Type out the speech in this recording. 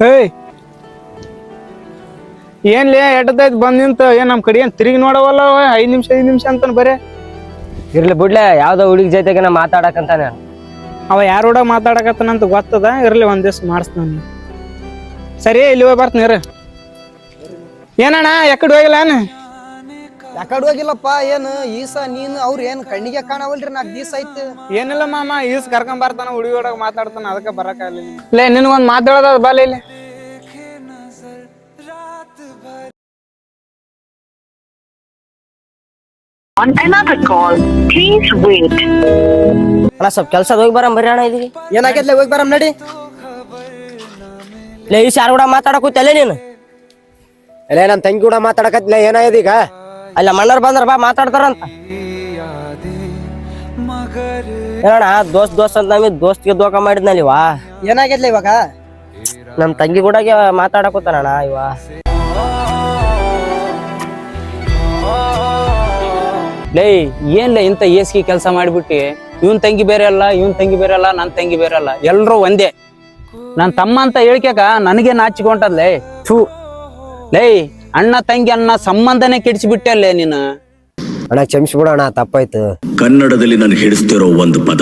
ಏಯ್ ಏನ್ಲೇ ಎಟ್ಟದೈತ್ ಬಂದ್ ನಿಂತ ಏನ್ ನಮ್ ಕಡೆ ಏನ್ ತಿರುಗಿ ನೋಡವಲ್ಲ 5 ನಿಮಿಷ ಅಂತಾನ ಬರೇ. ಇರ್ಲಿ ಬಿಡ್ಲೆ, ಯಾವ್ದೋ ಹುಡುಗಿ ಜೊತೆಗೆ ನಾ ಮಾತಾಡಕಂತಾನೆ. ಅವ ಯಾರೋಡ ಮಾತಾಡಕತ್ತಾನಂತ ಗೊತ್ತದ. ಇರ್ಲಿ ಒಂದ್ ದಿವ್ಸ ಮಾಡಿಸ್ತಾನ. ಸರಿ ಇಲ್ಲಿ ಹೋಗಿ ಬರ್ತೀನಿ ಇರ. ಏನಣ್ಣ ಎಕಡೆ ಹೋಗಿಲ್ಲ ಏನ್? ಯಾಕಡೆ ಹೋಗಿಲ್ಲಪ್ಪ. ಏನು ಈಸ ನೀನು ಅವ್ರ ಏನ್ ಕಣ್ಣಿಗೆ ಕಾಣವಲ್ರಿ? 4 ದಿವಸ ಆಯ್ತು. ಏನಿಲ್ಲ ಮಾಮ, ಈಸ್ ಕರ್ಕೊಂಡ್ ಬರ್ತಾನ, ಹುಡುಗಿ ಒಳಗ ಮಾತಾಡ್ತಾನ, ಅದಕ್ಕೆ ಬರಕಾಗಲಿಲ್ಲ. ಲೇ ನಿನ್ಗೊಂದ್ ಮಾತಾಡೋದ ಬಾಲ ಇಲ್ಲಿ. On another call, please wait. ಅಣ್ಣ ಸ್ವಲ್ಪ ಕೆಲ್ಸದ ಹೋಗಿ ಬರಂ ಬರ್ರಿ ಅಣ್ಣ. ಇದೀವಿ ಏನಾಗೈತ್ಲೆ? ಹೋಗಿ ಬರಮ್ ನಡಿ. ಲೇ ಈ ಯಾರು ಕೂಡ ಮಾತಾಡಕೂತಲ್ಲೇ ನೀನು? ಅಲ್ಲೇ ನನ್ ತಂಗಿ ಕೂಡ ಮಾತಾಡಕತ್ತಿಲ್ಲ. ಏನಾಯ್ತು ಈಗ? ಅಲ್ಲ ಮಣ್ಣರ್ ಬಂದ್ರ ಬಾ ಮಾತಾಡ್ತಾರಂತ. ಏನಣ್ಣ ದೋಸ್ತ್ ಅಂತ ನಮಗೆ ದೋಸ್ತ್ಗೆ ದೋಖ ಮಾಡಿದ್ನಲ್ಲಿವಾ. ಏನಾಗೈತ್ಲೆ ಇವಾಗ? ನಮ್ ತಂಗಿ ಕೂಡ ಮಾತಾಡಕೂತಾನಣ್ಣ ಇವ. ಲೇ ಏನ್ಲೇ ಇಂತ ಏಸ್ಗಿ ಕೆಲಸ ಮಾಡಿಬಿಟ್ಟಿ. ಇವನ್ ತಂಗಿ ಬೇರೆ ಅಲ್ಲ, ಇವನ್ ತಂಗಿ ಬೇರೆ ಅಲ್ಲ, ನನ್ ತಂಗಿ ಬೇರೆ ಅಲ್ಲ, ಎಲ್ರೂ ಒಂದೇ. ನನ್ ತಮ್ಮ ಅಂತ ಹೇಳ್ಕ್ಯಾಕ ನನಗೆ ನಾಚಿಕೊಂಟದ್ಲೇ. ಥೂ ಲೇ, ಅಣ್ಣ ತಂಗಿ ಅನ್ನ ಸಂಬಂಧನೇ ಕೆಡಿಸಿಬಿಟ್ಟೆ ನೀನು. ಅಣ್ಣ ಕ್ಷಮಿಸ್ಬಿಡೋಣ, ತಪ್ಪಾಯ್ತು. ಕನ್ನಡದಲ್ಲಿ ನಾನು ಹಿಡಿಸ್ತಿರೋ ಒಂದು ಪದ